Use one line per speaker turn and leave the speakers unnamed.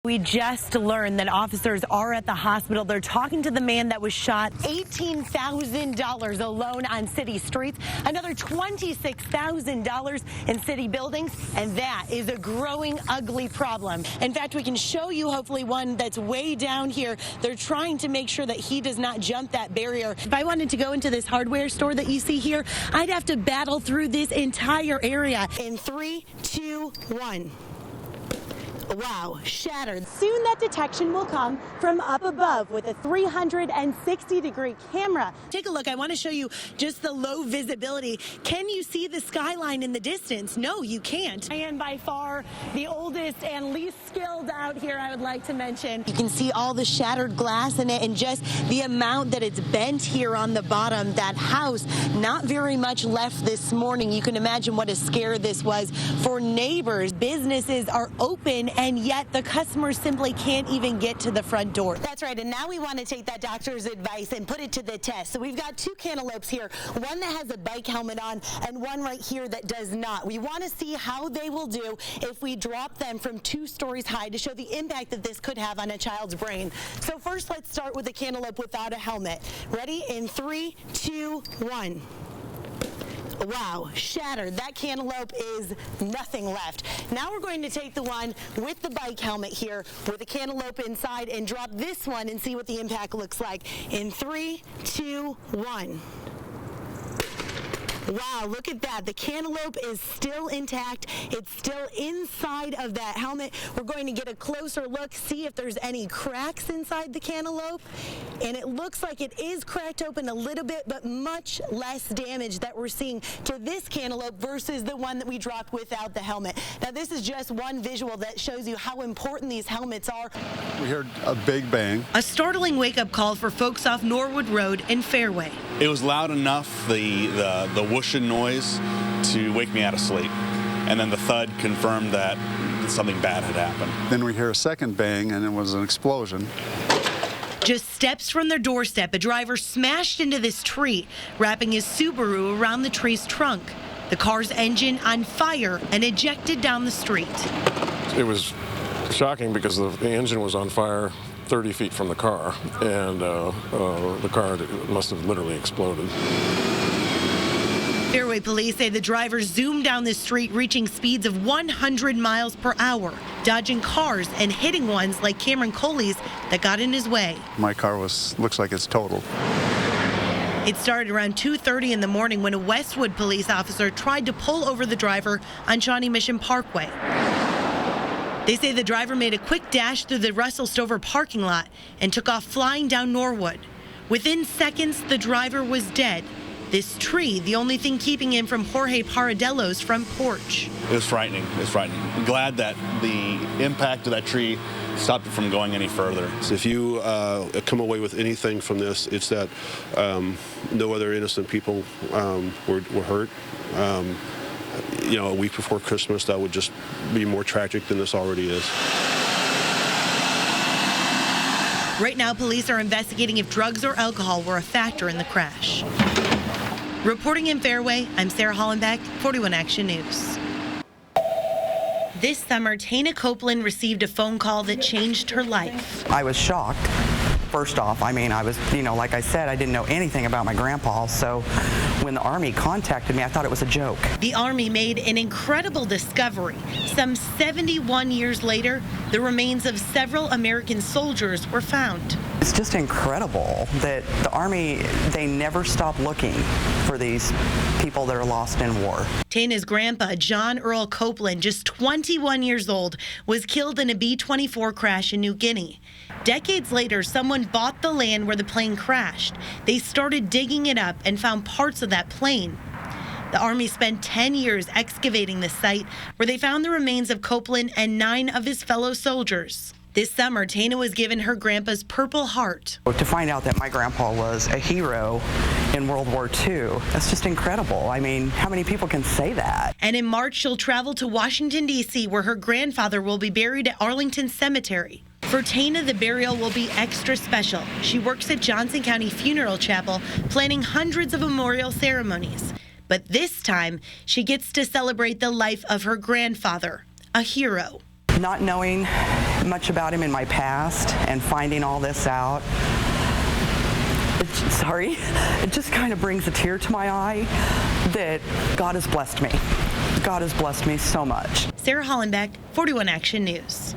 We just learned that officers are at the hospital. They're talking to the man that was shot. $18,000 alone on city streets, another $26,000 in city buildings, and that is a growing ugly problem. In fact, we can show you hopefully one that's way down here. They're trying to make sure that he does not jump that barrier. If I wanted to go into this hardware store that you see here, I'd have to battle through this entire area. In 3, 2, 1. Wow, shattered.
Soon that detection will come from up above with a 360-degree camera.
Take a look. I want to show you just the low visibility. Can you see the skyline in the distance? No, you can't. And by far the oldest and least skilled out here, I would like to mention. You can see all the shattered glass in it and just the amount that it's bent here on the bottom. That house, not very much left this morning. You can imagine what a scare this was for neighbors. Businesses are open, and yet the customers simply can't even get to the front door. That's right, and now we want to take that doctor's advice and put it to the test. So we've got two cantaloupes here, one that has a bike helmet on and one right here that does not. We want to see how they will do if we drop them from 2 stories high to show the impact that this could have on a child's brain. So first, let's start with the cantaloupe without a helmet. Ready? In 3, 2, 1. Wow, shattered. That cantaloupe is nothing left. Now we're going to take the one with the bike helmet here with the cantaloupe inside and drop this one and see what the impact looks like. In 3, 2, 1. Wow, look at that. The cantaloupe is still intact. It's still inside of that helmet. We're going to get a closer look, see if there's any cracks inside the cantaloupe. And it looks like it is cracked open a little bit, but much less damage that we're seeing to this cantaloupe versus the one that we dropped without the helmet. Now, this is just one visual that shows you how important these helmets are.
We heard a big bang.
A startling wake-up call for folks off Norwood Road in Fairway.
It was loud enough, the whooshing noise, to wake me out of sleep. And then the thud confirmed that something bad had happened.
Then we hear a second bang, and it was an explosion.
Just steps from their doorstep, a driver smashed into this tree, wrapping his Subaru around the tree's trunk. The car's engine on fire and ejected down the street.
It was shocking because the engine was on fire 30 feet from the car, and the car must have literally exploded.
Fairway police say the driver zoomed down the street, reaching speeds of 100 miles per hour, dodging cars and hitting ones like Cameron Coley's that got in his way.
My car looks like it's totaled.
It started around 2:30 in the morning when a Westwood police officer tried to pull over the driver on Shawnee Mission Parkway. They say the driver made a quick dash through the Russell Stover parking lot and took off flying down Norwood. Within seconds, the driver was dead. This tree, the only thing keeping him from Jorge Paradello's front porch.
It was frightening. It was frightening. I'm glad that the impact of that tree stopped it from going any further.
So if you come away with anything from this, it's that no other innocent people were hurt. You know, a week before Christmas, that would just be more tragic than this already is.
Right now, police are investigating if drugs or alcohol were a factor in the crash. Reporting in Fairway, I'm Sarah Hollenbeck, 41 Action News. This summer, Tana Copeland received a phone call that changed her life.
I was shocked. First off, I mean, I was, like I said, I didn't know anything about my grandpa, so when the Army contacted me, I thought it was a joke.
The Army made an incredible discovery. Some 71 years later, the remains of several American soldiers were found.
It's just incredible that the Army, they never stop looking for these people that are lost in war.
Tana's grandpa, John Earl Copeland, just 21 years old, was killed in a B-24 crash in New Guinea. Decades later, someone bought the land where the plane crashed. They started digging it up and found parts of that plane. The Army spent 10 years excavating the site where they found the remains of Copeland and 9 of his fellow soldiers. This summer, Tana was given her grandpa's Purple Heart.
To find out that my grandpa was a hero in World War II, that's just incredible. I mean, how many people can say that?
And in March, she'll travel to Washington, D.C., where her grandfather will be buried at Arlington Cemetery. For Tana, the burial will be extra special. She works at Johnson County Funeral Chapel, planning hundreds of memorial ceremonies. But this time, she gets to celebrate the life of her grandfather, a hero.
Not knowing much about him in my past, and finding all this out, it just kind of brings a tear to my eye that God has blessed me. God has blessed me so much.
Sarah Hollenbeck, 41 Action News.